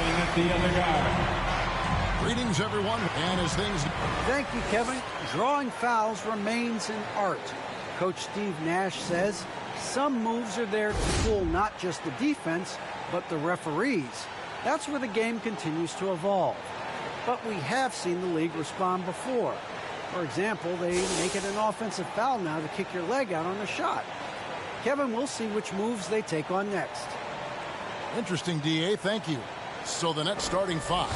at the other guard. Greetings, everyone, and as things... Thank you, Kevin. Drawing fouls remains an art. Coach Steve Nash says some moves are there to fool not just the defense, but the referees. That's where the game continues to evolve. But we have seen the league respond before. For example, they make it an offensive foul now to kick your leg out on a shot. Kevin, we'll see which moves they take on next. Interesting, D.A. Thank you. So the Nets starting five.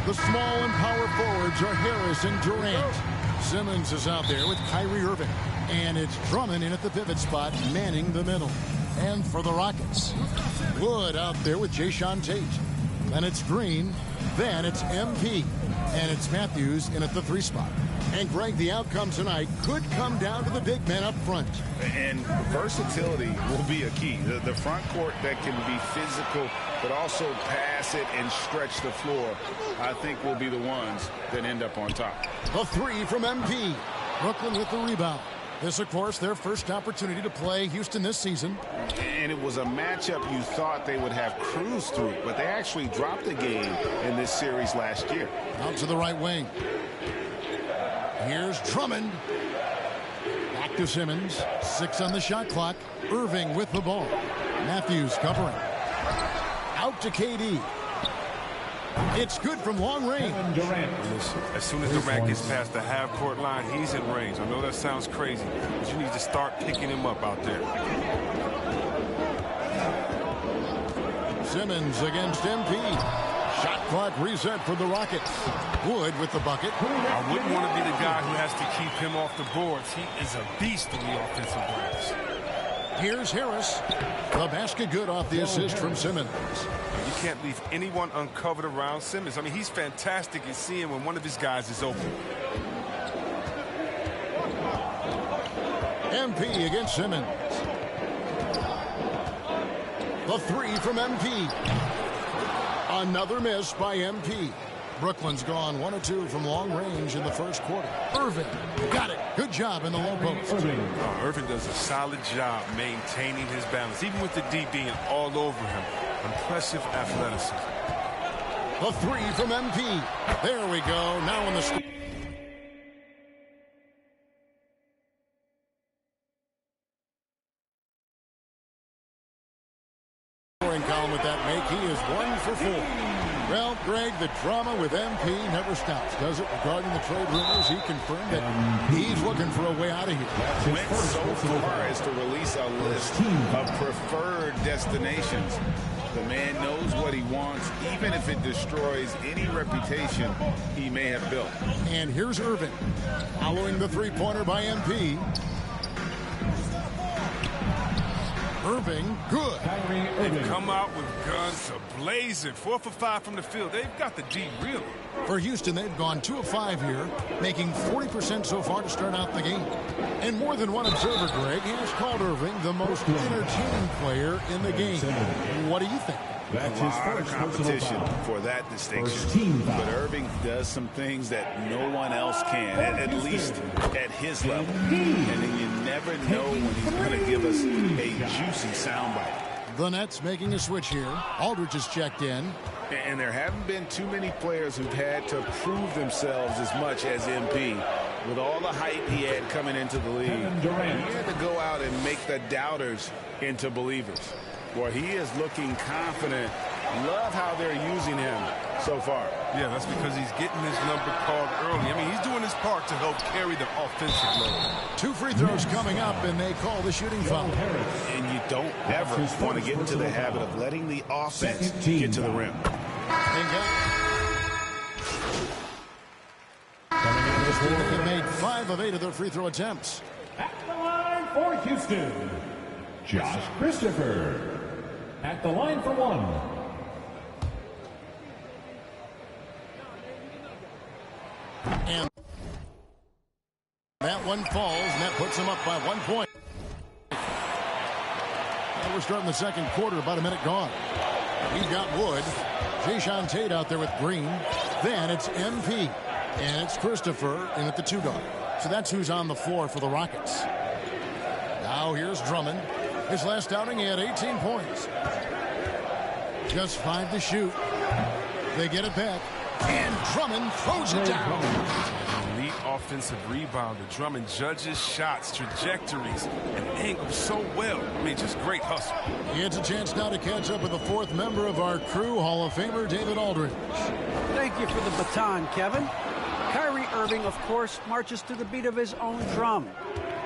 The small and power forwards are Harris and Durant. Simmons is out there with Kyrie Irving. And it's Drummond in at the pivot spot, manning the middle. And for the Rockets, Wood out there with Jayshawn Tate. Then it's Green. Then it's MP. And it's Matthews in at the 3 spot. And Greg, the outcome tonight could come down to the big men up front. And versatility will be a key. The front court that can be physical, but also pass it and stretch the floor, I think will be the ones that end up on top. A 3 from MP. Brooklyn with the rebound. This, of course, their first opportunity to play Houston this season. And it was a matchup you thought they would have cruised through, but they actually dropped the game in this series last year. Out to the right wing. Here's Drummond. Back to Simmons. 6 on the shot clock. Irving with the ball. Matthews covering. Out to KD. It's good from long range. Listen, as soon as Durant gets past the half-court line, he's in range. I know that sounds crazy, but you need to start picking him up out there. Simmons against MP. Shot clock reset for the Rockets. Wood with the bucket. I wouldn't want to be the guy who has to keep him off the boards. He is a beast in the offensive glass. Here's Harris. The basket good off the assist from Simmons. You can't leave anyone uncovered around Simmons. I mean, he's fantastic at seeing when one of his guys is open. MP against Simmons. The 3 from MP. Another miss by MP. Brooklyn's gone 1 of 2 from long range in the first quarter. Irving got it. Good job in the low post. Irving does a solid job maintaining his balance, even with the D being all over him. Impressive athleticism. The 3 from MP. There we go. Now in the scoring column with that make. He is 1 for 4. Well, Greg, the drama with MP never stops, does it? Regarding the trade rumors, he confirmed that he's looking for a way out of here. Went so far as to release a list of preferred destinations. The man knows what he wants, even if it destroys any reputation he may have built. And here's Irving, following the three-pointer by MP. Irving, good. They've come out with guns a-blazing. 4 for 5 from the field. They've got the D really. For Houston, they've gone 2 of 5 here, making 40% so far to start out the game. And more than one observer, Greg, has called Irving the most entertaining player in the game. What do you think? That's his first competition for that distinction. But Irving does some things that no one else can, at least at his level. And then you never know when he's going to give us a juicy soundbite. The Nets making a switch here. Aldridge is checked in. And there haven't been too many players who've had to prove themselves as much as MP. With all the hype he had coming into the league, he had to go out and make the doubters into believers. Boy, he is looking confident. Love how they're using him so far. Yeah, that's because he's getting his number called early. I mean, he's doing his part to help carry the offensive load. 2 free throws coming up, and they call the shooting foul. And you don't ever want to get into the habit of letting the offense get to the rim. Houston have made 5 of 8 of their free throw attempts. At the line for Houston, Josh Christopher. At the line for 1. And that one falls, and that puts him up by 1 point. Now we're starting the second quarter, about a minute gone. We've got Wood. Jayshawn Tate out there with Green. Then it's MP. And it's Christopher in at the 2 guard. So that's who's on the floor for the Rockets. Now here's Drummond. His last outing, he had 18 points. Just 5 to shoot. They get it back. And Drummond throws it down. Elite offensive rebounder. Drummond judges shots, trajectories, and angles so well. I mean, just great hustle. It's a chance now to catch up with the 4th member of our crew, Hall of Famer David Aldridge. Thank you for the baton, Kevin. Kyrie Irving, of course, marches to the beat of his own drum.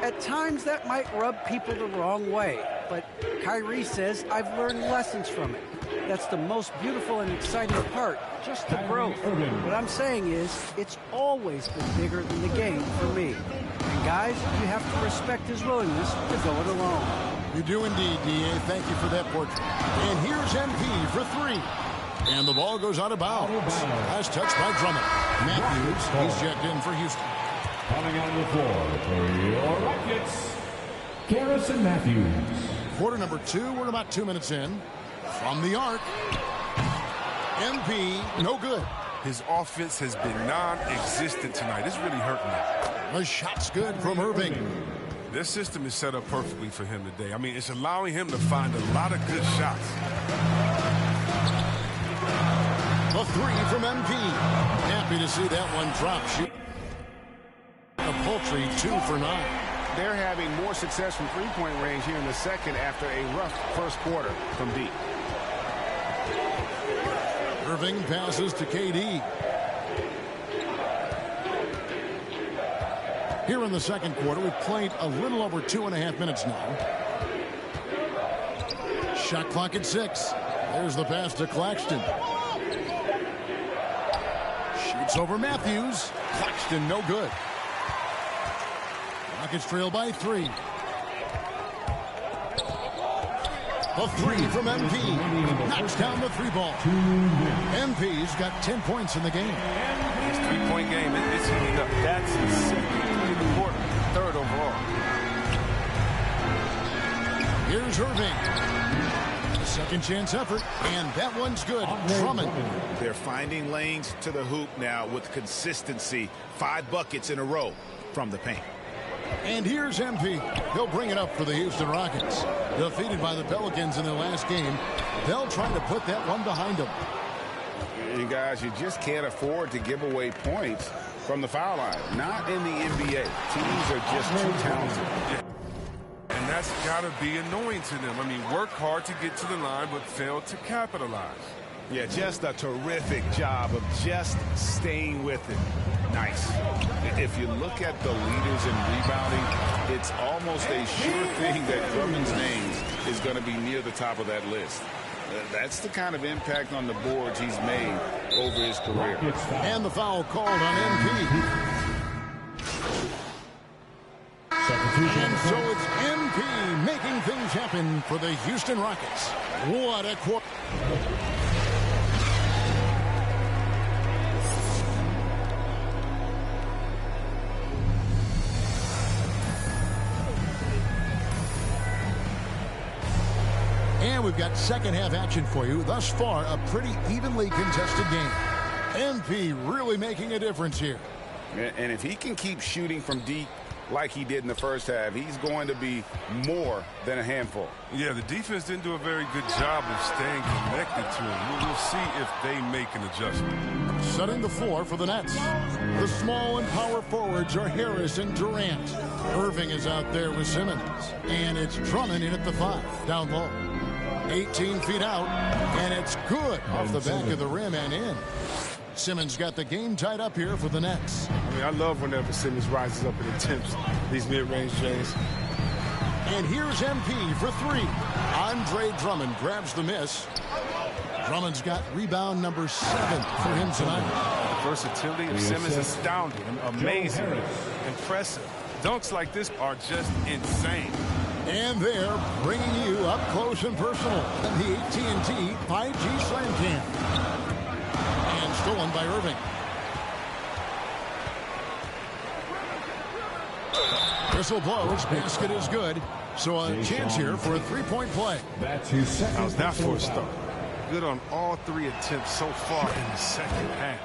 At times, that might rub people the wrong way, but Kyrie says, I've learned lessons from it. That's the most beautiful and exciting part, just the growth. What I'm saying is, it's always been bigger than the game for me. And guys, you have to respect his willingness to go it alone. You do indeed, D.A. Thank you for that portrait. And here's MP for 3. And the ball goes out of bounds. Last touch by Drummond. Matthews, he's checked in for Houston. Coming on the floor for your Rockets, Garrison Matthews. Quarter number 2, we're about 2 minutes in. From the arc. MP, no good. His offense has been non-existent tonight. It's really hurting him. The shot's good from Irving. This system is set up perfectly for him today. I mean, it's allowing him to find a lot of good shots. The 3 from MP. Happy to see that one drop. Shoot. A paltry 2 for 9. They're having more success from three-point range here in the second after a rough first quarter from deep. Irving passes to KD. Here in the second quarter, we've played a little over 2.5 minutes now. Shot clock at 6. There's the pass to Claxton. Shoots over Matthews. Claxton, no good. Rockets trail by 3. A 3 from MP. Knocks down the 3-ball. MP's got 10 points in the game. His three-point game is heating up. That's his second in the quarter, 3rd overall. Here's Irving. A second chance effort, and that one's good. Drummond. They're finding lanes to the hoop now with consistency. 5 buckets in a row from the paint. And here's MP. He'll bring it up for the Houston Rockets. Defeated by the Pelicans in their last game, they'll try to put that one behind them. And guys, you just can't afford to give away points from the foul line. Not in the NBA. Teams are just too talented. And that's got to be annoying to them. I mean, work hard to get to the line, but fail to capitalize. Yeah, just a terrific job of just staying with it. Nice. If you look at the leaders in rebounding, it's almost a sure thing that Drummond's name is going to be near the top of that list. That's the kind of impact on the boards he's made over his career. And the foul called on MP. And so it's MP making things happen for the Houston Rockets. What a quarter. And we've got second half action for you. Thus far, a pretty evenly contested game. MP really making a difference here. And if he can keep shooting from deep like he did in the first half, he's going to be more than a handful. Yeah, the defense didn't do a very good job of staying connected to him. We'll see if they make an adjustment. Setting the floor for the Nets. The small and power forwards are Harris and Durant. Irving is out there with Simmons. And it's Drummond in at the 5, down low. 18 feet out, and it's good off the back of the rim and in. Simmons got the game tied up here for the Nets. I mean, I love whenever Simmons rises up and attempts these mid-range jays. And here's MP for 3. Andre Drummond grabs the miss. Drummond's got rebound number 7 for him tonight. The versatility of Simmons is astounding, amazing, impressive. Dunks like this are just insane. And they're bringing you up close and personal in the AT&T 5G Slam Cam. And stolen by Irving. Whistle blows. Basket is good. So a chance here for a 3-point play. That's his second. How's that for a start? Good on all 3 attempts so far in the second half.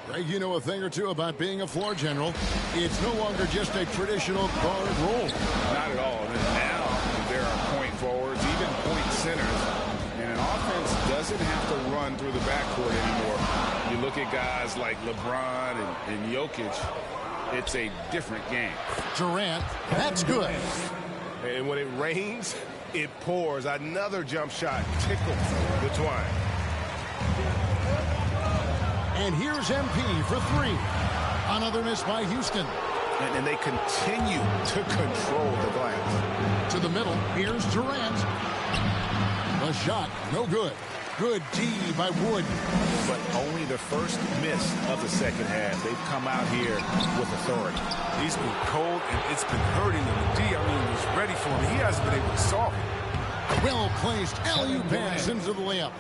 Greg, you know a thing or two about being a floor general. It's no longer just a traditional guard role. Not at all. And now there are point forwards, even point centers. And an offense doesn't doesn't have to run through the backcourt anymore. You look at guys like LeBron and Jokic, it's a different game. Durant, that's good. And when it rains, it pours. Another jump shot tickles the twine. And here's MP for three. Another miss by Houston. And they continue to control the glass. To the middle, here's Durant. The shot, no good. Good D by Wood. But only the first miss of the second half. They've come out here with authority. He's been cold, and it's been hurting him. The D, was ready for him. He hasn't been able to solve it. Well-placed alley-oop pass into the layup.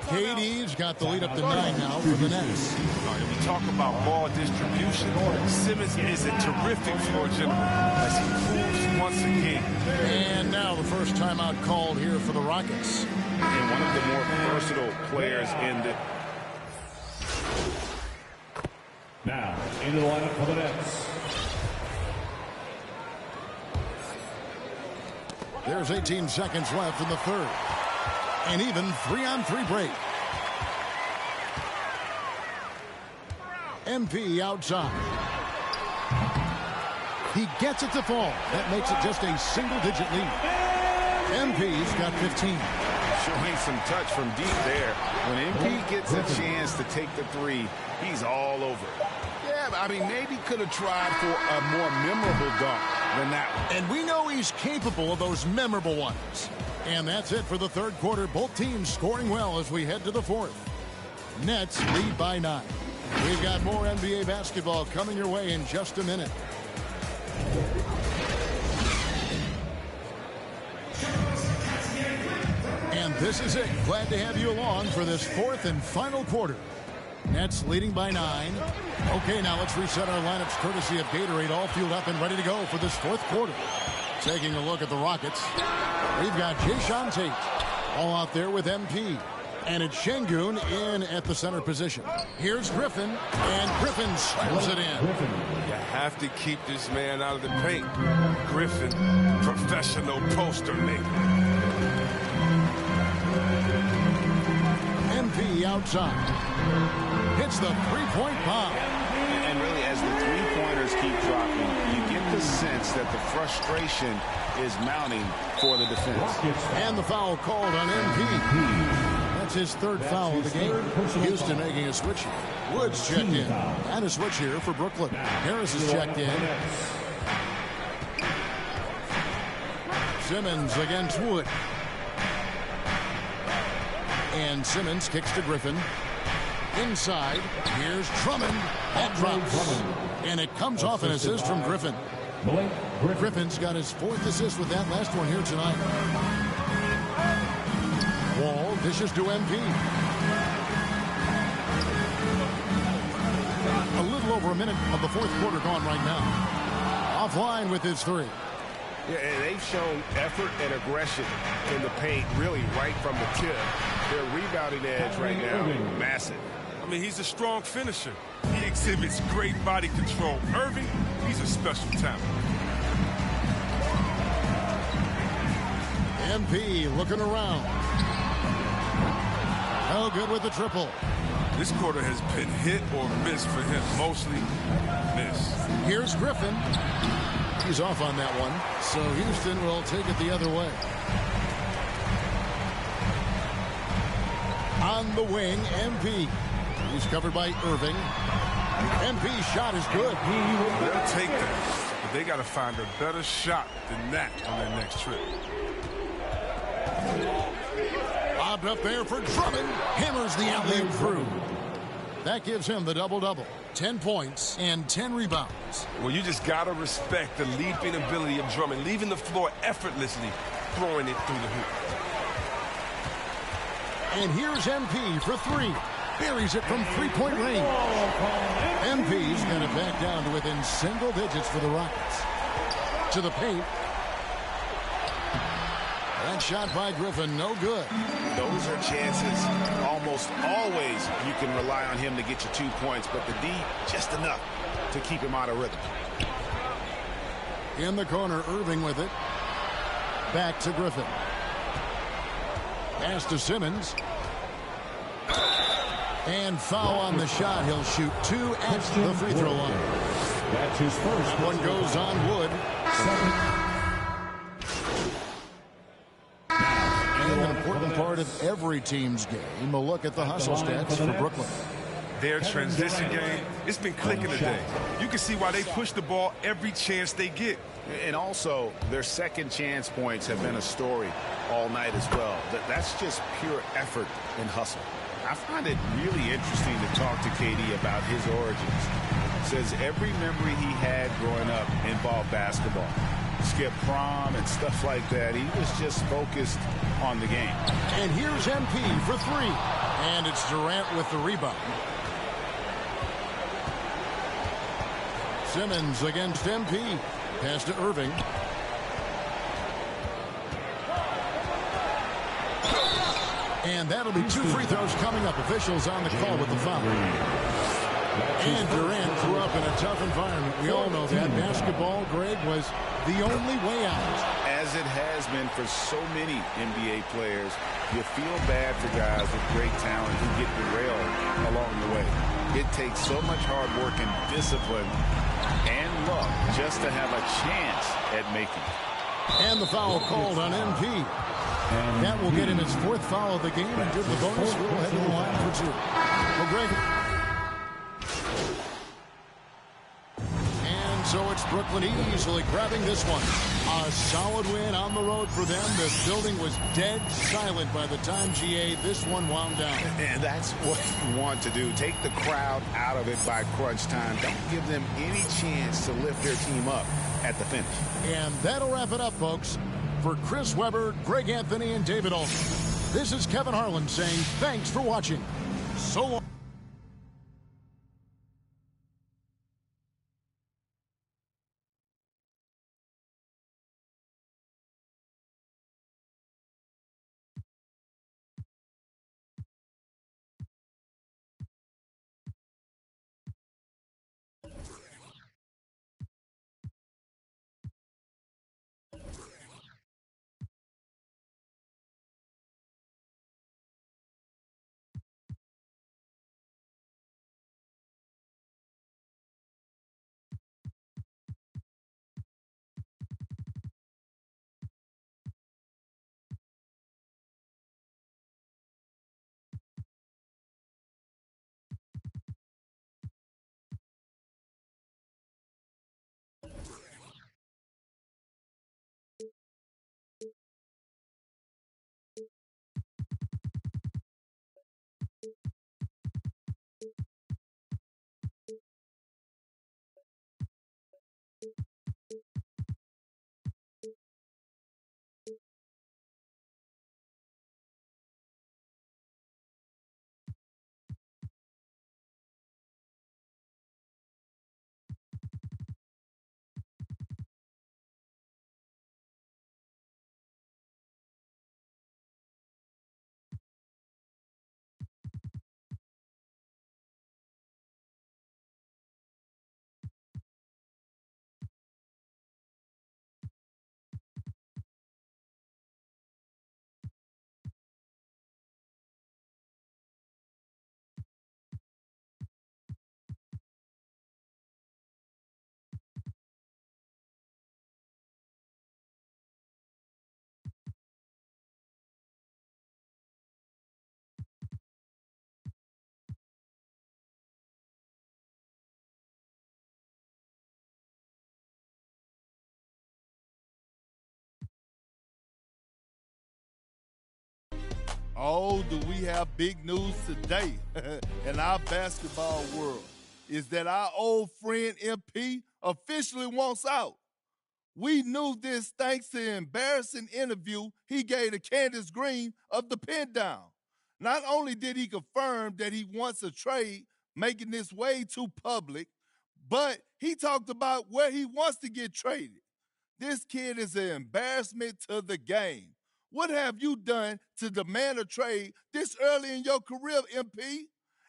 KD's got the lead up to 9 now for the Nets. If you talk about ball distribution, Simmons is a terrific floor general as he proves once again. And now the first timeout called here for the Rockets. And one of the more versatile players in the... Now, into the lineup for the Nets. There's 18 seconds left in the third. An even 3-on-3 break. MP outside. He gets it to fall. That makes it just a single-digit lead. MP's got 15. Showing some touch from deep there. When MP gets a chance to take the three, he's all over it. Yeah, I mean, maybe could have tried for a more memorable dunk than that one. And we know he's capable of those memorable ones. And that's it for the third quarter. Both teams scoring well as we head to the fourth. Nets lead by 9. We've got more NBA basketball coming your way in just a minute. And this is it. Glad to have you along for this fourth and final quarter. Nets leading by 9. Okay, now let's reset our lineups courtesy of Gatorade, all fueled up and ready to go for this fourth quarter. Taking a look at the Rockets, we've got Jayshawn Tate all out there with MP. And it's Şengün in at the center position. Here's Griffin, and Griffin slams it in. You have to keep this man out of the paint. Griffin, professional poster maker. MP outside. Hits the three-point bomb. And really, as the three-pointers keep dropping, you get the sense that the frustration is mounting for the defense. And the foul called on MP. That's his third foul of the game. Houston making a switch here. Woods checked in. And a switch here for Brooklyn. Harris is checked in. Simmons against Wood. And Simmons kicks to Griffin. Inside, here's Drummond. That drops. And it comes off an assist from Griffin. Griffin's got his fourth assist with that last one here tonight. Wall dishes to MP. A little over a minute of the fourth quarter gone right now. Offline with his three. Yeah, and they've shown effort and aggression in the paint, really right from the tip. Their rebounding edge right now, massive. I mean, he's a strong finisher. He exhibits great body control. Irving, he's a special talent. MP looking around. No good with the triple. This quarter has been hit or miss for him. Mostly miss. Here's Griffin. He's off on that one. So Houston will take it the other way. On the wing, MP. He's covered by Irving. MP's shot is good. They'll take that. But they got to find a better shot than that on their next trip. Lobbed up there for Drummond. Hammers the alley-oop through. That gives him the double-double. 10 points and 10 rebounds. Well, you just got to respect the leaping ability of Drummond, leaving the floor effortlessly, throwing it through the hoop. And here's MP for three. Buries it from three-point range. MP's got it back down to within single digits for the Rockets. To the paint. That shot by Griffin, no good. Those are chances. Almost always you can rely on him to get you 2 points, but the D, just enough to keep him out of rhythm. In the corner, Irving with it. Back to Griffin. Pass to Simmons. And foul on the shot. He'll shoot 2 at the free throw line. That's his first. That one goes on Wood. And an important part of every team's game, a look at the hustle stats for Brooklyn. Their transition game, it's been clicking today. You can see why they push the ball every chance they get. And also, their second chance points have been a story all night as well. That's just pure effort and hustle. I find it really interesting to talk to KD about his origins. Says every memory he had growing up involved basketball. Skip prom and stuff like that. He was just focused on the game. And here's MP for 3. And it's Durant with the rebound. Simmons against MP. Pass to Irving. And that'll be 2 free throws coming up. Officials on the call with the foul. And Durant grew up in a tough environment. We all know that. Basketball, Greg, was the only way out. As it has been for so many NBA players, you feel bad for guys with great talent who get derailed along the way. It takes so much hard work and discipline and luck just to have a chance at making it. And the foul called on MP. And that will get him his 4th foul of the game, and did the bonus. We'll head to the line for 2. Well, Greg. And so it's Brooklyn easily grabbing this one. A solid win on the road for them. The building was dead silent by the time, GA, this one wound down. And that's what you want to do. Take the crowd out of it by crunch time. Don't give them any chance to lift their team up at the finish. And that'll wrap it up, folks. For Chris Webber, Greg Anthony, and David Olson, this is Kevin Harlan saying thanks for watching. So long. Oh, do we have big news today in our basketball world? Is that our old friend MP officially wants out. We knew this thanks to the embarrassing interview he gave to Candace Green of the Pin Down. Not only did he confirm that he wants a trade, making this way too public, but he talked about where he wants to get traded. This kid is an embarrassment to the game. What have you done to demand a trade this early in your career, MP,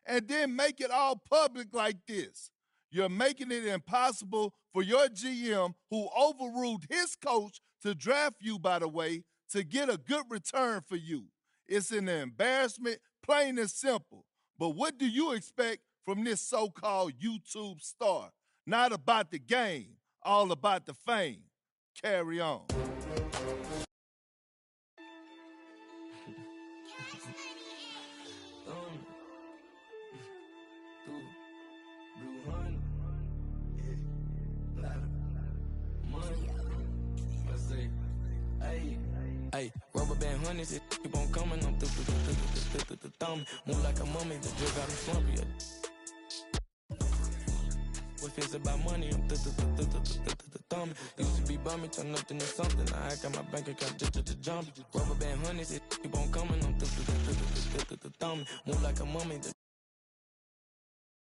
and then make it all public like this? You're making it impossible for your GM, who overruled his coach to draft you, by the way, to get a good return for you. It's an embarrassment, plain and simple. But what do you expect from this so-called YouTube star? Not about the game, all about the fame. Carry on. Hey, rubber band honeys, it keep on coming. I'm the thumb. Move like a mummy, the drip got me slumpy. What feels about money, I'm the thumb. Used to be bummy, turn nothing to something. I got my bank account just jump. Rubber band honeys, it keep on coming. I'm the thumb. Move like a mummy.